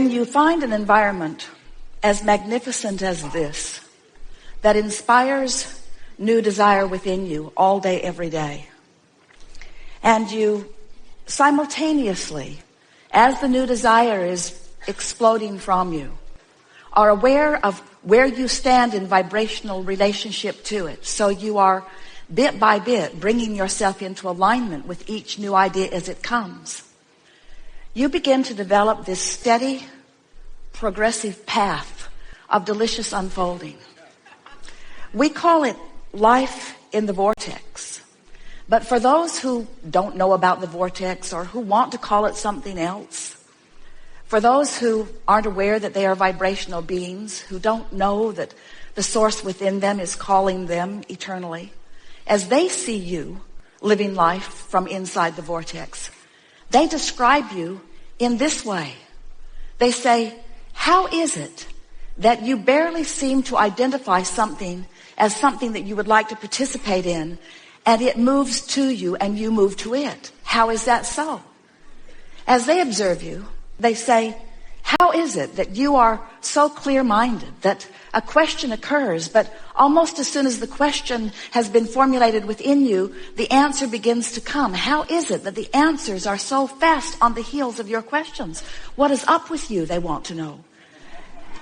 When you find an environment as magnificent as this, that inspires new desire within you all day, every day, and you simultaneously, as the new desire is exploding from you, are aware of where you stand in vibrational relationship to it. So you are bit by bit bringing yourself into alignment with each new idea as it comes. You begin to develop this steady, progressive path of delicious unfolding. We call it life in the vortex. But for those who don't know about the vortex or who want to call it something else, for those who aren't aware that they are vibrational beings, who don't know that the source within them is calling them eternally, as they see you living life from inside the vortex, they describe you in this way. They say, how is it that you barely seem to identify something as something that you would like to participate in, and it moves to you and you move to it? How is that so? As they observe you, they say, how is it that you are so clear-minded that a question occurs, but almost as soon as the question has been formulated within you, the answer begins to come? How is it that the answers are so fast on the heels of your questions? What is up with you, they want to know.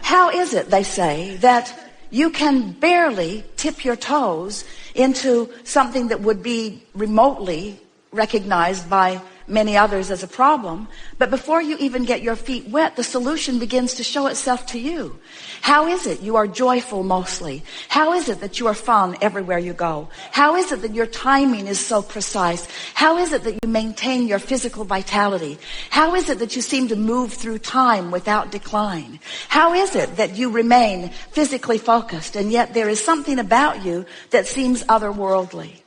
How is it, they say, that you can barely tip your toes into something that would be remotely recognized by many others as a problem, but before you even get your feet wet, the solution begins to show itself to you? How is it you are joyful mostly? How is it that you are fun everywhere you go? How is it that your timing is so precise? How is it that you maintain your physical vitality? How is it that you seem to move through time without decline? How is it that you remain physically focused, and yet there is something about you that seems otherworldly?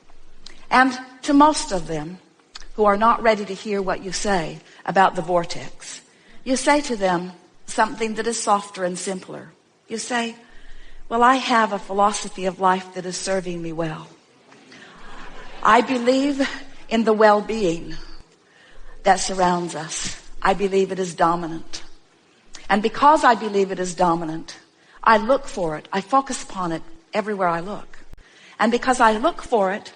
And to most of them who are not ready to hear what you say about the vortex, you say to them something that is softer and simpler. You say, well, I have a philosophy of life that is serving me well. I believe in the well-being that surrounds us. I believe it is dominant. And because I believe it is dominant, I look for it. I focus upon it everywhere I look. And because I look for it,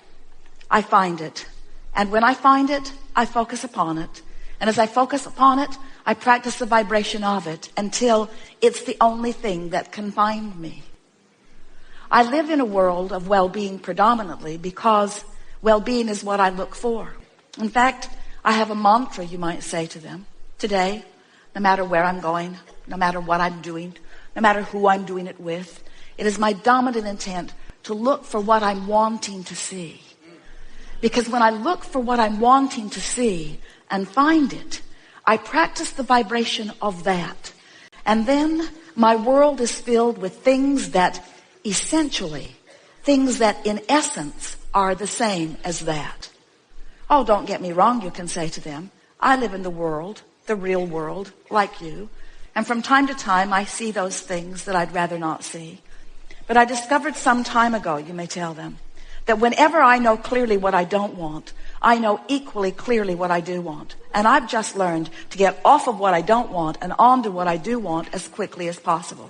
I find it. And when I find it, I focus upon it. And as I focus upon it, I practice the vibration of it until it's the only thing that can find me. I live in a world of well-being predominantly because well-being is what I look for. In fact, I have a mantra, you might say to them. Today, no matter where I'm going, no matter what I'm doing, no matter who I'm doing it with, it is my dominant intent to look for what I'm wanting to see. Because when I look for what I'm wanting to see and find it, I practice the vibration of that. And then my world is filled with things that essentially, things that in essence are the same as that. Oh, don't get me wrong, you can say to them. I live in the world, the real world, like you. And from time to time, I see those things that I'd rather not see. But I discovered some time ago, you may tell them, that whenever I know clearly what I don't want, I know equally clearly what I do want. And I've just learned to get off of what I don't want and onto what I do want as quickly as possible.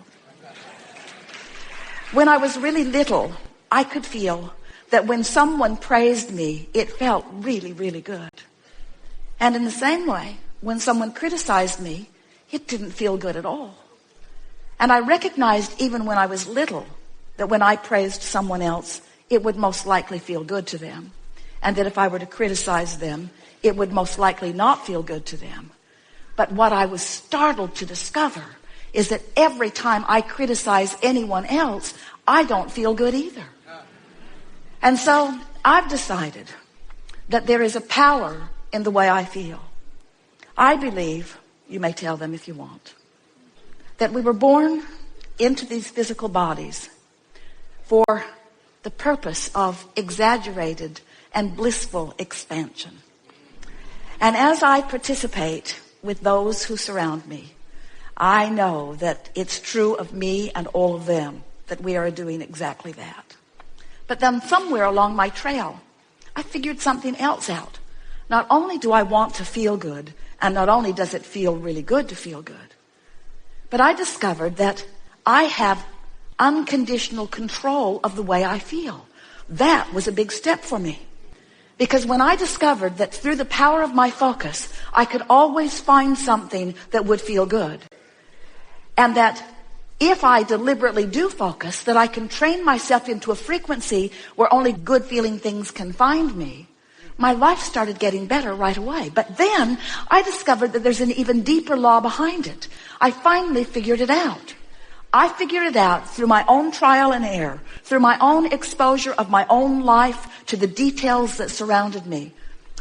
When I was really little, I could feel that when someone praised me, it felt really, really good. And in the same way, when someone criticized me, it didn't feel good at all. And I recognized even when I was little that when I praised someone else, it would most likely feel good to them. And that if I were to criticize them, it would most likely not feel good to them. But what I was startled to discover is that every time I criticize anyone else, I don't feel good either. And so I've decided that there is a power in the way I feel. I believe, you may tell them if you want, that we were born into these physical bodies for the purpose of exaggerated and blissful expansion. And as I participate with those who surround me, I know that it's true of me and all of them that we are doing exactly that. But then somewhere along my trail, I figured something else out. Not only do I want to feel good, and not only does it feel really good to feel good, But I discovered that I have unconditional control of the way I feel. That was a big step for me. Because when I discovered that through the power of my focus, I could always find something that would feel good. And that if I deliberately do focus, that I can train myself into a frequency where only good feeling things can find me. My life started getting better right away. But then I discovered that there's an even deeper law behind it. I finally figured it out. I figured it out through my own trial and error, through my own exposure of my own life to the details that surrounded me.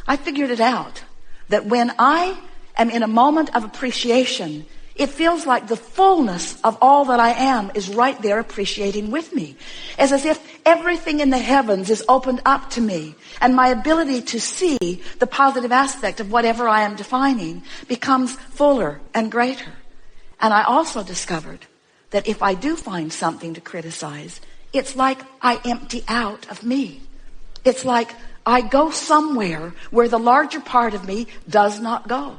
I figured it out that when I am in a moment of appreciation, it feels like the fullness of all that I am is right there appreciating with me. It's as if everything in the heavens is opened up to me, and my ability to see the positive aspect of whatever I am defining becomes fuller and greater. And I also discovered that if I do find something to criticize, it's like I empty out of me. It's like I go somewhere where the larger part of me does not go.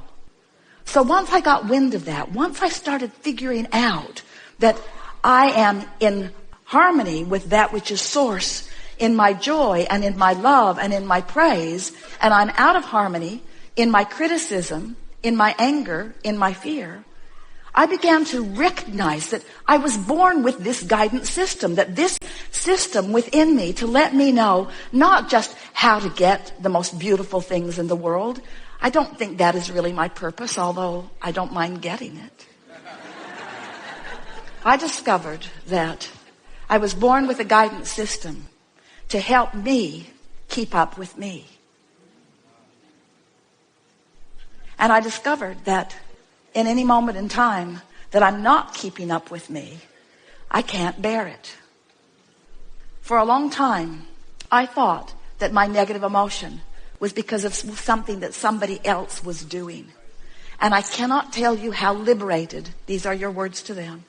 So once I got wind of that, once I started figuring out that I am in harmony with that which is source, in my joy and in my love and in my praise, and I'm out of harmony in my criticism, in my anger, in my fear, I began to recognize that I was born with this guidance system, that this system within me to let me know not just how to get the most beautiful things in the world. I don't think that is really my purpose, although I don't mind getting it. I discovered that I was born with a guidance system to help me keep up with me. And I discovered that in any moment in time that I'm not keeping up with me, I can't bear it. For a long time, I thought that my negative emotion was because of something that somebody else was doing. And I cannot tell you how liberated, these are your words to them,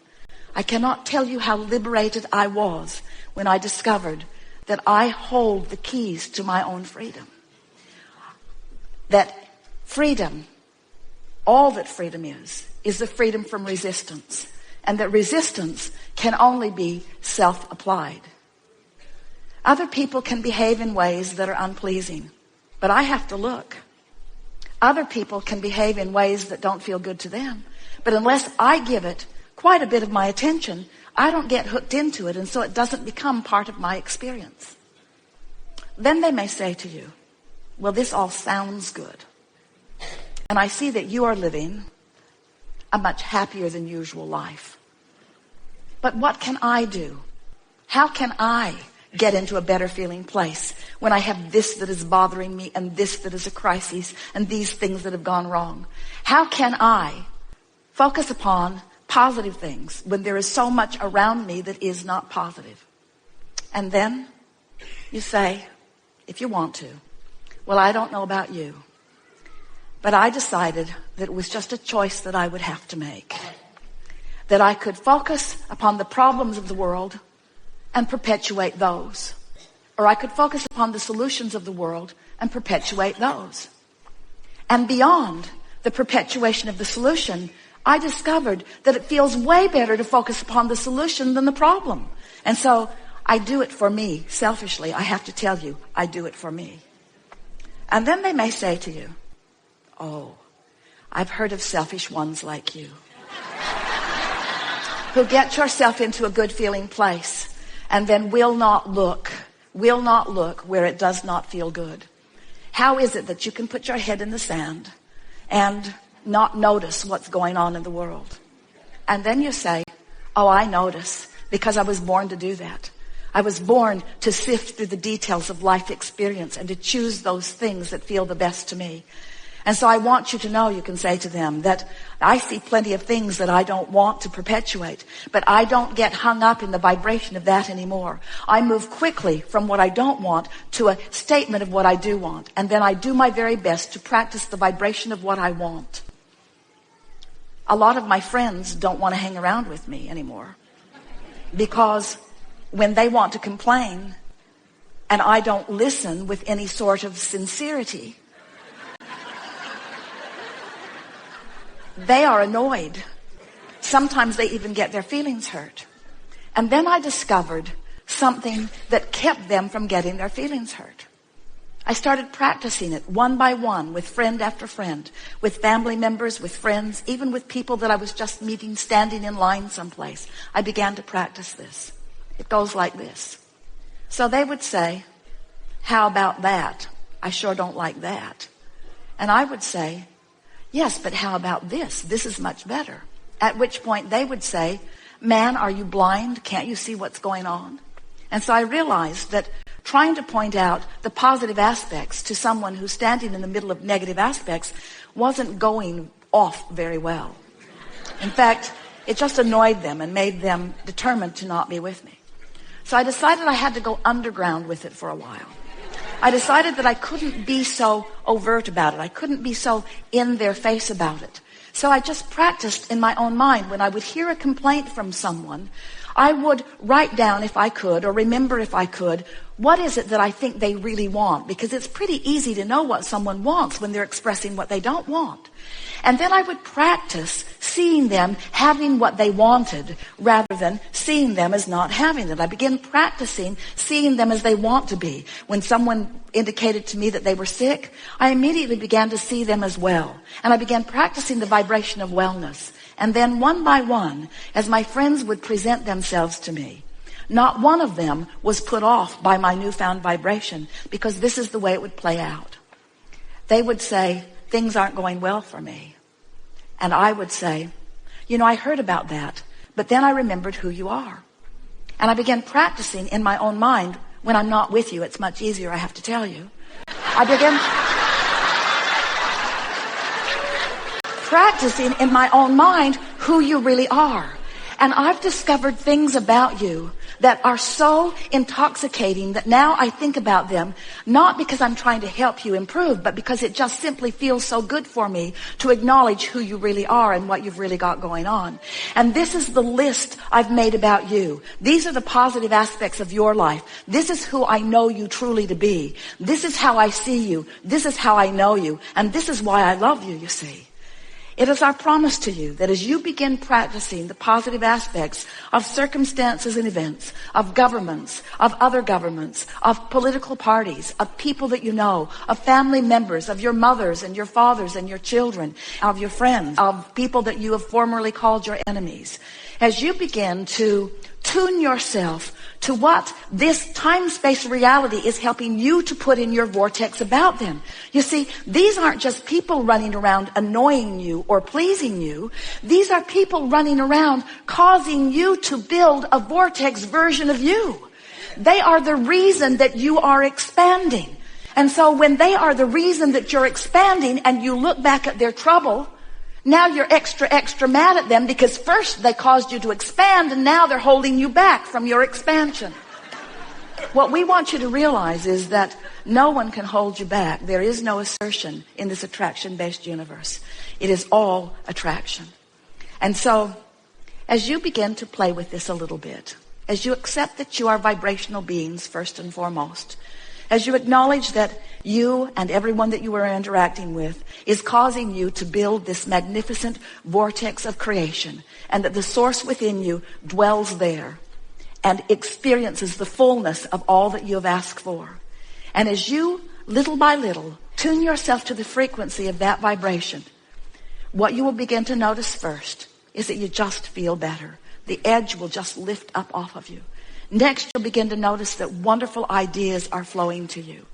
I cannot tell you how liberated I was when I discovered that I hold the keys to my own freedom. That freedom, all that freedom is the freedom from resistance. And that resistance can only be self-applied. Other people can behave in ways that are unpleasing, but I have to look. Other people can behave in ways that don't feel good to them. But unless I give it quite a bit of my attention, I don't get hooked into it, and so it doesn't become part of my experience. Then they may say to you, well, this all sounds good. And I see that you are living a much happier than usual life. But what can I do? How can I get into a better feeling place when I have this that is bothering me and this that is a crisis and these things that have gone wrong? How can I focus upon positive things when there is so much around me that is not positive? And then you say, if you want to, well, I don't know about you, but I decided that it was just a choice that I would have to make. That I could focus upon the problems of the world and perpetuate those. Or I could focus upon the solutions of the world and perpetuate those. And beyond the perpetuation of the solution, I discovered that it feels way better to focus upon the solution than the problem. And so I do it for me, selfishly. I have to tell you, I do it for me. And then they may say to you, oh, I've heard of selfish ones like you who get yourself into a good feeling place and then will not look where it does not feel good. How is it that you can put your head in the sand and not notice what's going on in the world? And then you say, oh, I notice because I was born to do that. I was born to sift through the details of life experience and to choose those things that feel the best to me. And so I want you to know, you can say to them, that I see plenty of things that I don't want to perpetuate, but I don't get hung up in the vibration of that anymore. I move quickly from what I don't want to a statement of what I do want. And then I do my very best to practice the vibration of what I want. A lot of my friends don't want to hang around with me anymore because when they want to complain and I don't listen with any sort of sincerity, they are annoyed Sometimes they even get their feelings hurt. And then I discovered something that kept them from getting their feelings hurt. I started practicing it one by one with friend after friend, with family members, with friends, even with people that I was just meeting standing in line someplace. I began to practice this. It goes like this. So they would say, how about that? I sure don't like that. And I would say, yes, but how about this? This is much better. At which point they would say, man, are you blind? Can't you see what's going on? And so I realized that trying to point out the positive aspects to someone who's standing in the middle of negative aspects wasn't going off very well. In fact, it just annoyed them and made them determined to not be with me. So I decided I had to go underground with it for a while. I decided that I couldn't be so overt about it. I couldn't be so in their face about it. So I just practiced in my own mind. When I would hear a complaint from someone, I would write down if I could, or remember if I could, what is it that I think they really want? Because it's pretty easy to know what someone wants when they're expressing what they don't want. And then I would practice seeing them having what they wanted rather than seeing them as not having it. I began practicing seeing them as they want to be. When someone indicated to me that they were sick, I immediately began to see them as well. And I began practicing the vibration of wellness. And then one by one, as my friends would present themselves to me, not one of them was put off by my newfound vibration, because this is the way it would play out. They would say, things aren't going well for me. And I would say, I heard about that, but then I remembered who you are. And I began practicing in my own mind. When I'm not with you, it's much easier, I have to tell you. I began practicing in my own mind who you really are. And I've discovered things about you that are so intoxicating that now I think about them, not because I'm trying to help you improve, but because it just simply feels so good for me to acknowledge who you really are and what you've really got going on. And this is the list I've made about you. These are the positive aspects of your life. This is who I know you truly to be. This is how I see you. This is how I know you. And this is why I love you, you see. It is our promise to you that as you begin practicing the positive aspects of circumstances and events, of governments, of other governments, of political parties, of people that you know, of family members, of your mothers and your fathers and your children, of your friends, of people that you have formerly called your enemies, as you begin to tune yourself to what this time-space reality is helping you to put in your vortex about them. You see, these aren't just people running around annoying you or pleasing you. These are people running around causing you to build a vortex version of you. They are the reason that you are expanding. And so when they are the reason that you're expanding and you look back at their trouble, now you're extra mad at them because first they caused you to expand and now they're holding you back from your expansion. What we want you to realize is that no one can hold you back. There is no assertion in this attraction-based universe. It is all attraction. And so as you begin to play with this a little bit, as you accept that you are vibrational beings first and foremost, as you acknowledge that you and everyone that you are interacting with is causing you to build this magnificent vortex of creation, and that the source within you dwells there and experiences the fullness of all that you have asked for. And as you, little by little, tune yourself to the frequency of that vibration, what you will begin to notice first is that you just feel better. The edge will just lift up off of you. Next, you'll begin to notice that wonderful ideas are flowing to you.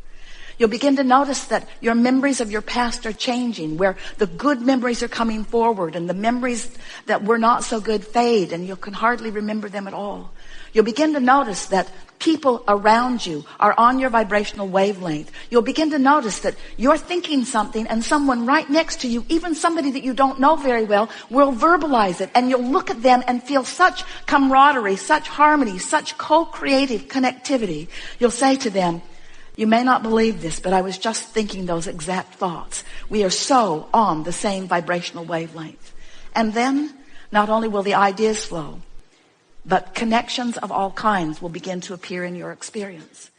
You'll begin to notice that your memories of your past are changing, where the good memories are coming forward and the memories that were not so good fade and you can hardly remember them at all. You'll begin to notice that people around you are on your vibrational wavelength. You'll begin to notice that you're thinking something and someone right next to you, even somebody that you don't know very well, will verbalize it. And you'll look at them and feel such camaraderie, such harmony, such co-creative connectivity. You'll say to them, you may not believe this, but I was just thinking those exact thoughts. We are so on the same vibrational wavelength. And then not only will the ideas flow, but connections of all kinds will begin to appear in your experience.